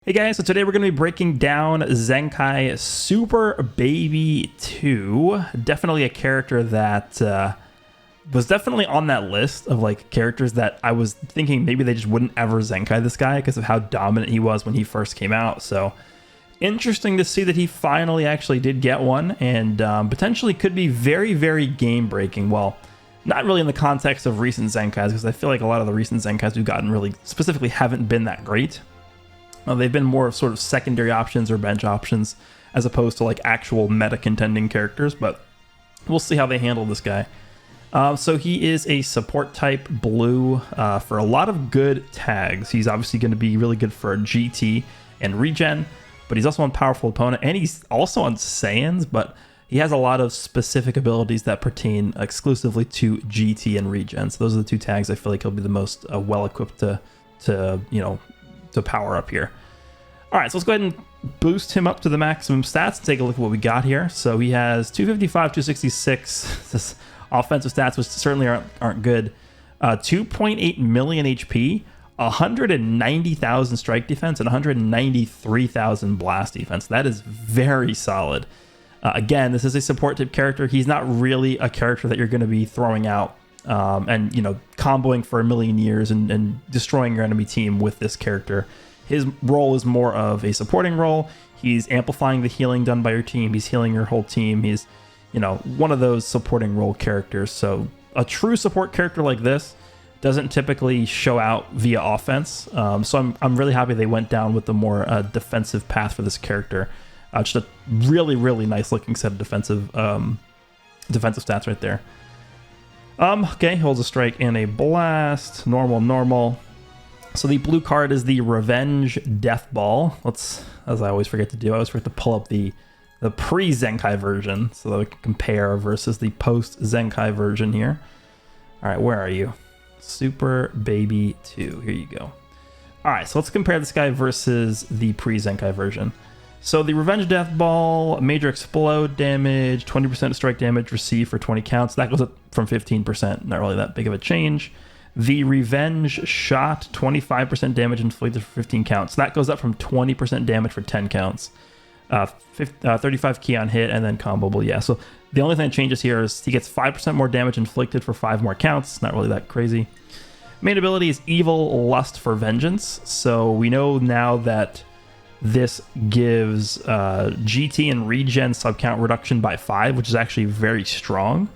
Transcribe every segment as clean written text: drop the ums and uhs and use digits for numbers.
Hey guys, so today we're going to be breaking down Zenkai Super Baby 2. Definitely a character that was definitely on that list of like characters that I was thinking maybe they just wouldn't ever Zenkai this guy because of how dominant he was when he first came out. So interesting to see that he finally actually did get one and potentially could be very, very game breaking. Well, not really in the context of recent Zenkais, because I feel like a lot of the recent Zenkais we've gotten really specifically haven't been that great. They've been more of sort of secondary options or bench options as opposed to like actual meta contending characters, but we'll see how they handle this guy. So he is a support type blue for a lot of good tags. He's obviously going to be really good for GT and regen, but he's also on powerful opponent, and he's also on Saiyans, but he has a lot of specific abilities that pertain exclusively to GT and regen. So those are the two tags I feel like he'll be the most well equipped to power up here. All right, so let's go ahead and boost him up to the maximum stats. Take a look at what we got here. So he has 255, 266 this offensive stats, which certainly aren't good. 2.8 million HP, 190,000 strike defense, and 193,000 blast defense. That is very solid. Again, this is a support type character. He's not really a character that you're going to be throwing out and comboing for a million years and destroying your enemy team with this character. His role is more of a supporting role. He's amplifying the healing done by your team. He's healing your whole team. He's one of those supporting role characters. So a true support character like this doesn't typically show out via offense. So I'm really happy they went down with the more defensive path for this character. Just a really, really nice looking set of defensive stats right there. Okay, holds a strike and a blast. Normal. So the blue card is the Revenge Death Ball. Let's, as I always forget to do, I always forget to pull up the pre-Zenkai version so that we can compare versus the post-Zenkai version here. All right, where are you? Super Baby 2. Here you go. All right, so let's compare this guy versus the pre-Zenkai version. So the Revenge Death Ball, major explode damage, 20% strike damage received for 20 counts. That goes up from 15%. Not really that big of a change. The Revenge Shot, 25% damage inflicted for 15 counts. That goes up from 20% damage for 10 counts. 35 key on hit and then comboable. Yeah, so the only thing that changes here is he gets 5% more damage inflicted for 5 more counts. Not really that crazy. Main ability is Evil Lust for Vengeance. So we know now that this gives GT and regen subcount reduction by 5, which is actually very strong.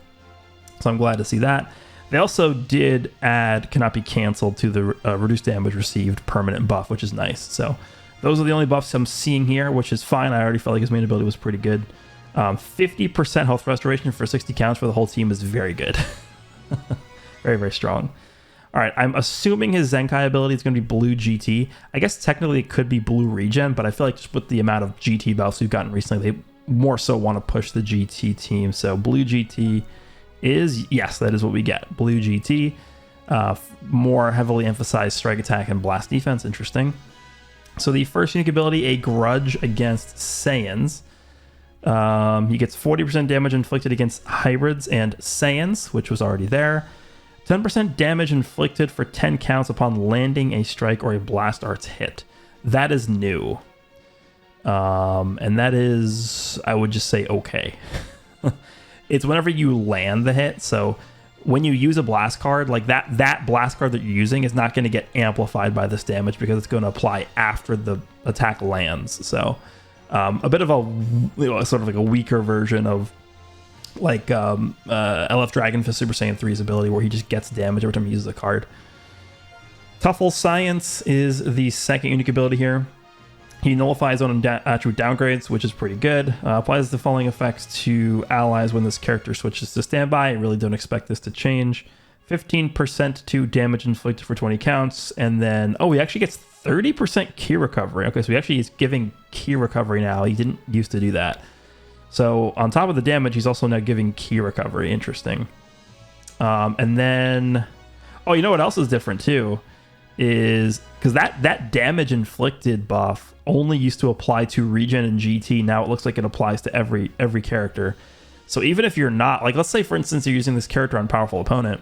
So I'm glad to see that. They also did add cannot be canceled to the reduced damage received permanent buff, which is nice. So those are the only buffs I'm seeing here, which is fine. I already felt like his main ability was pretty good. 50% health restoration for 60 counts for the whole team is very good. Very, very strong. All right, I'm assuming his Zenkai ability is going to be Blue GT. I guess technically it could be Blue Regen, but I feel like just with the amount of GT buffs we've gotten recently, they more so want to push the GT team. So Blue GT is, yes, that is what we get. Blue GT, more heavily emphasized strike attack and blast defense. Interesting. So the first unique ability, a Grudge against Saiyans. He gets 40% damage inflicted against hybrids and Saiyans, which was already there. 10% damage inflicted for 10 counts upon landing a strike or a blast arts hit. That is new. And that is, I would just say, okay. It's whenever you land the hit. So when you use a blast card, like that blast card that you're using is not going to get amplified by this damage because it's going to apply after the attack lands. So a bit of a sort of like a weaker version of like LF Dragon Fist Super Saiyan 3's ability, where he just gets damage every time he uses a card. Tuffle Science is the second unique ability here. He nullifies on attribute downgrades, which is pretty good. Applies the following effects to allies when this character switches to standby. I really don't expect this to change. 15% to damage inflicted for 20 counts. And then, he actually gets 30% key recovery. Okay, so he actually is giving key recovery now. He didn't used to do that. So on top of the damage, he's also now giving key recovery. Interesting. And then, you know what else is different too? Is because that damage inflicted buff only used to apply to regen and GT. Now it looks like it applies to every character. So even if you're not, like, let's say for instance you're using this character on powerful opponent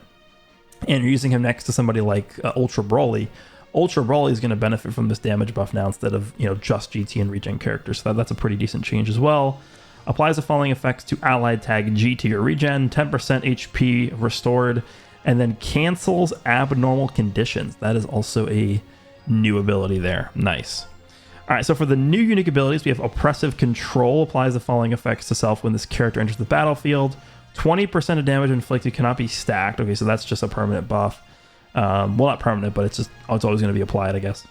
and you're using him next to somebody like Ultra Broly, Ultra Broly is going to benefit from this damage buff now instead of, you know, just GT and regen characters. So that's a pretty decent change as well. Applies the following effects to allied tag GT or regen, 10% HP restored, and then cancels abnormal conditions. That is also a new ability there. Nice. All right, so for the new unique abilities, we have Oppressive Control. Applies the following effects to self when this character enters the battlefield. 20% of damage inflicted cannot be stacked. Okay, so that's just a permanent buff. Well, not permanent, but it's always going to be applied, I guess.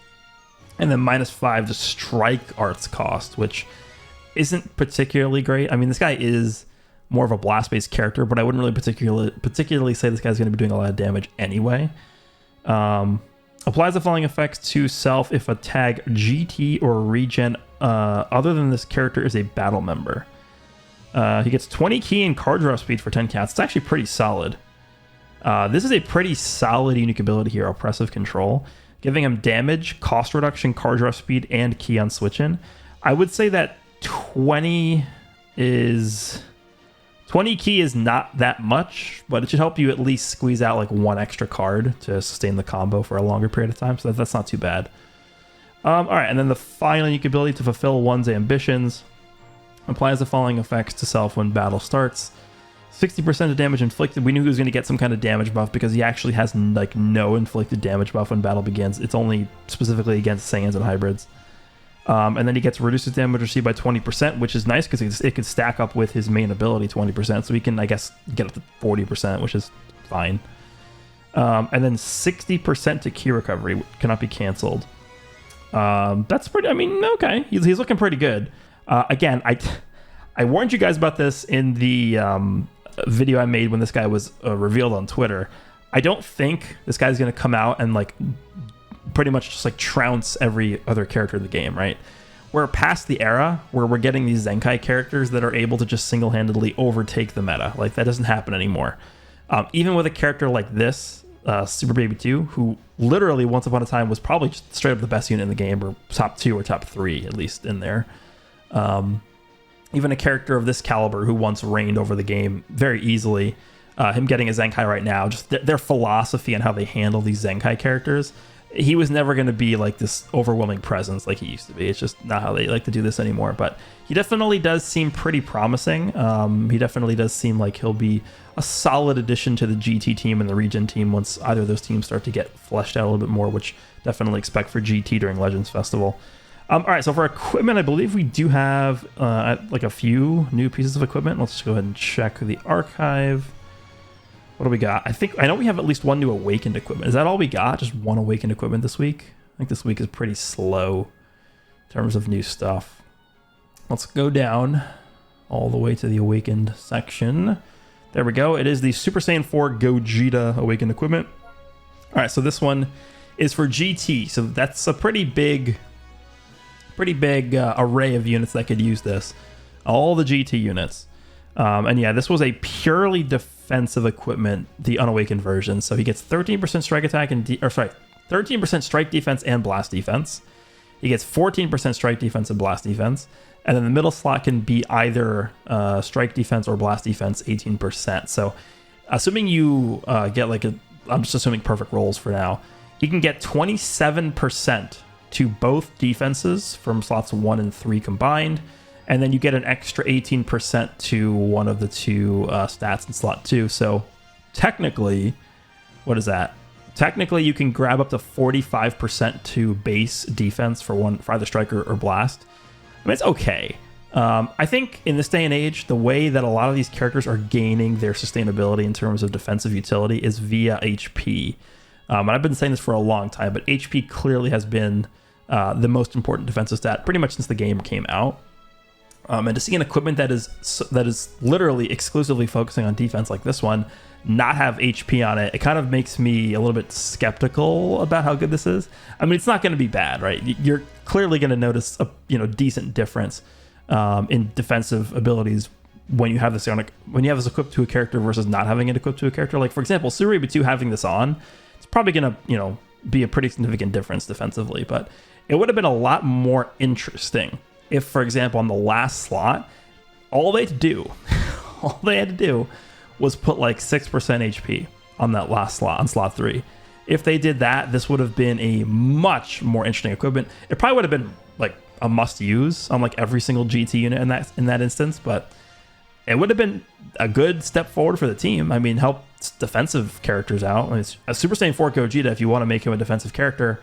And then -5 to strike arts cost, which isn't particularly great. I mean, this guy is more of a blast-based character, but I wouldn't really particularly say this guy's going to be doing a lot of damage anyway. Applies the following effects to self if a tag GT or regen other than this character is a battle member. He gets 20 key and card draw speed for 10 cats. It's actually pretty solid. This is a pretty solid unique ability here, Oppressive Control, giving him damage, cost reduction, card draw speed, and key on switch-in. I would say that 20 key is not that much, but it should help you at least squeeze out like one extra card to sustain the combo for a longer period of time, so that's not too bad. All right, and then the final unique ability to fulfill one's ambitions. Applies the following effects to self when battle starts. 60% of damage inflicted. We knew he was going to get some kind of damage buff because he actually has like no inflicted damage buff when battle begins. It's only specifically against Saiyans and hybrids. And then he gets reduced his damage received by 20%, which is nice because it could stack up with his main ability 20%. So he can, I guess, get up to 40%, which is fine. And then 60% to key recovery cannot be canceled. That's pretty, I mean, okay. He's looking pretty good. Again, I warned you guys about this in the video I made when this guy was revealed on Twitter. I don't think this guy's going to come out and like pretty much just like trounce every other character in the game, right? We're past the era where we're getting these Zenkai characters that are able to just single-handedly overtake the meta. Like, that doesn't happen anymore. Even with a character like this, Super Baby 2, who literally once upon a time was probably just straight up the best unit in the game, or top 2 or top 3 at least in there. Even a character of this caliber who once reigned over the game very easily, him getting a Zenkai right now, just their philosophy and how they handle these Zenkai characters, he was never going to be like this overwhelming presence like he used to be. It's just not how they like to do this anymore. But he definitely does seem pretty promising. He definitely does seem like he'll be a solid addition to the GT team and the Regen team once either of those teams start to get fleshed out a little bit more, which definitely expect for GT during Legends Festival. All right, so for equipment, I believe we do have like a few new pieces of equipment. Let's go ahead and check the archive. What do we got? I know we have at least one new Awakened equipment. Is that all we got? Just one Awakened equipment this week? I think this week is pretty slow in terms of new stuff. Let's go down all the way to the Awakened section. There we go. It is the Super Saiyan 4 Gogeta Awakened equipment. All right, so this one is for GT. So that's a pretty big array of units that could use this. All the GT units. And yeah, this was a purely defensive equipment, the unawakened version. So he gets 13% strike attack and 13% strike defense and blast defense. He gets 14% strike defense and blast defense. And then the middle slot can be either strike defense or blast defense, 18%. So assuming you get like I'm just assuming perfect rolls for now, he can get 27% to both defenses from slots 1 and 3 combined. And then you get an extra 18% to one of the two stats in slot 2. So technically, what is that? Technically, you can grab up to 45% to base defense for either striker or blast. I mean, it's okay. I think in this day and age, the way that a lot of these characters are gaining their sustainability in terms of defensive utility is via HP. And I've been saying this for a long time, but HP clearly has been the most important defensive stat pretty much since the game came out. And to see an equipment that is literally exclusively focusing on defense like this one not have HP on it, it kind of makes me a little bit skeptical about how good this is. I mean, it's not going to be bad, right? You're clearly going to notice a decent difference in defensive abilities when you have this equipped to a character versus not having it equipped to a character. Like, for example, Suriba 2 having this on, it's probably going to be a pretty significant difference defensively, but it would have been a lot more interesting if, for example, on the last slot, all they had to do was put like 6% HP on that last slot, on slot 3. If they did that, this would have been a much more interesting equipment. It probably would have been like a must-use on like every single GT unit in that instance, but it would have been a good step forward for the team. I mean, help defensive characters out. I mean, it's a Super Saiyan 4 Gogeta, if you want to make him a defensive character,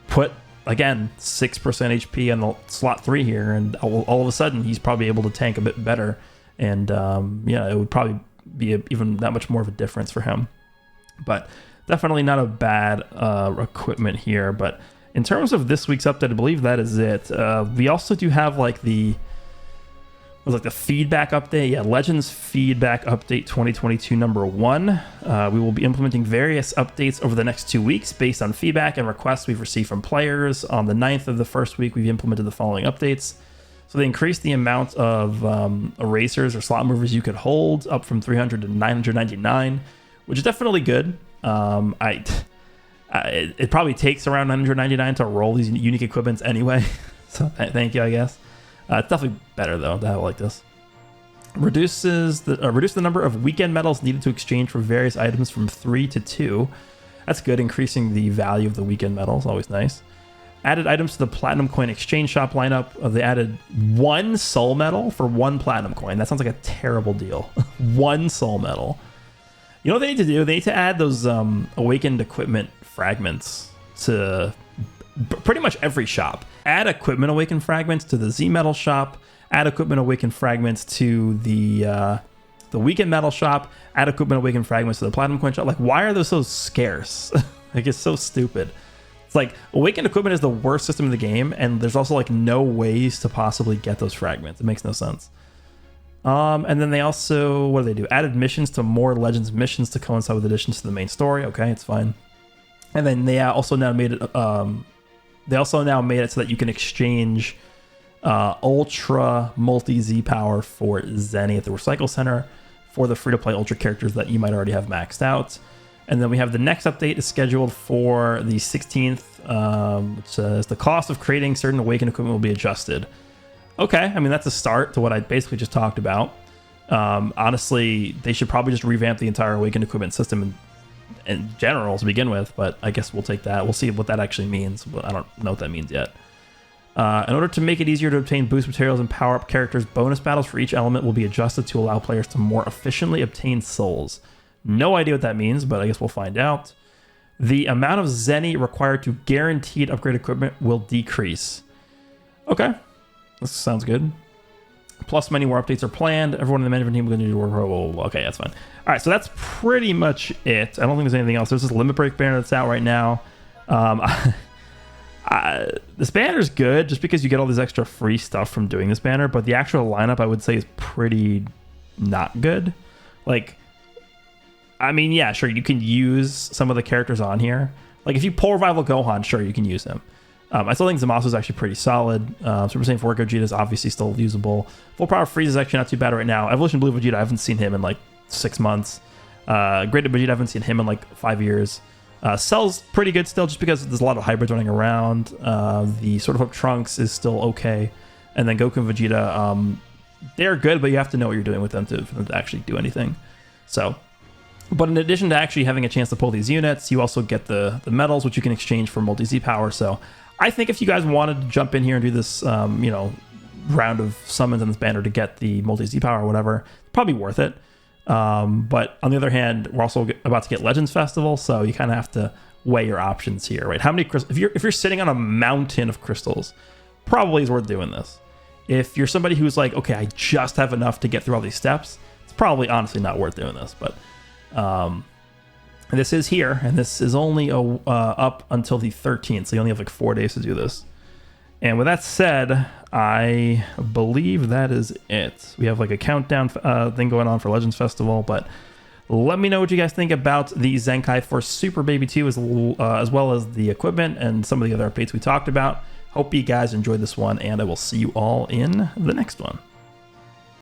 put, again, 6% HP on the slot 3 here, and all of a sudden, he's probably able to tank a bit better. And, yeah, it would probably be even that much more of a difference for him. But definitely not a bad equipment here. But in terms of this week's update, I believe that is it. We also do have, like, the feedback update. Yeah, Legends Feedback Update 2022 number 1. We will be implementing various updates over the next 2 weeks based on feedback and requests we've received from players. On the 9th of the first week, we've implemented the following updates. So they increased the amount of erasers or slot movers you could hold up from 300 to 999, which is definitely good. It probably takes around 999 to roll these unique equipments anyway. So thank you, I guess. It's definitely better though to have it like this. Reduce the number of weekend medals needed to exchange for various items from 3 to 2. That's good, increasing the value of the weekend medals, always nice. Added items to the Platinum Coin Exchange Shop lineup. They added 1 soul medal for 1 Platinum Coin. That sounds like a terrible deal. 1 soul medal. You know what they need to do? They need to add those awakened equipment fragments to pretty much every shop. Add equipment awakened fragments to the Z Metal shop. Add equipment awakened fragments to the weekend metal shop. Add equipment awakened fragments to the Platinum Coin shop. Like, why are those so scarce? Like, it's so stupid. It's like awakened equipment is the worst system in the game, and there's also like no ways to possibly get those fragments. It makes no sense. And then they also, what do they do? Added missions to more Legends missions to coincide with additions to the main story. Okay, it's fine. And then they also now made it. They also now made it so that you can exchange Ultra Multi Z Power for Zenny at the Recycle Center for the free-to-play Ultra characters that you might already have maxed out. And then we have the next update is scheduled for the 16th, which says the cost of creating certain Awakened equipment will be adjusted. Okay, I mean, that's a start to what I basically just talked about. Honestly, they should probably just revamp the entire Awakened equipment system in general to begin with, but I guess we'll take that. We'll see what that actually means, but I don't know what that means yet. In order to make it easier to obtain boost materials and power-up characters, bonus battles for each element will be adjusted to allow players to more efficiently obtain souls. No idea what that means, but I guess we'll find out. The amount of Zenny required to guaranteed upgrade equipment will decrease. Okay, this sounds good. Plus, many more updates are planned. Everyone in the management team will continue to work. Okay, that's fine. All right, so that's pretty much it. I don't think there's anything else. There's this Limit Break banner that's out right now. This banner's good just because you get all this extra free stuff from doing this banner, but the actual lineup, I would say, is pretty not good. Like, I mean, yeah, sure, you can use some of the characters on here. Like, if you pull Revival Gohan, sure, you can use him. I still think Zamasu is actually pretty solid. Super Saiyan 4 Gogeta is obviously still usable. Full Power Freeze is actually not too bad right now. Evolution Blue Vegeta, I haven't seen him in like 6 months. Graded Vegeta, I haven't seen him in like 5 years. Cell's pretty good still just because there's a lot of hybrids running around. The Sword of Hope Trunks is still okay. And then Goku and Vegeta, they're good, but you have to know what you're doing with them to, for them to actually do anything. So, but in addition to actually having a chance to pull these units, you also get the medals, which you can exchange for multi-Z power. So I think if you guys wanted to jump in here and do this, you know, round of summons in this banner to get the multi-Z power or whatever, probably worth it. But on the other hand, we're also about to get Legends Festival, so you kind of have to weigh your options here, right? How many crystals? If you're sitting on a mountain of crystals, probably is worth doing this. If you're somebody who's like, okay, I just have enough to get through all these steps, it's probably honestly not worth doing this. But this is here, and this is only up until the 13th, so you only have like 4 days to do this. And with that said, I believe that is it. We have like a countdown thing going on for Legends Festival, but let me know what you guys think about the Zenkai for Super Baby 2 as well as the equipment and some of the other updates we talked about. Hope you guys enjoyed this one, and I will see you all in the next one.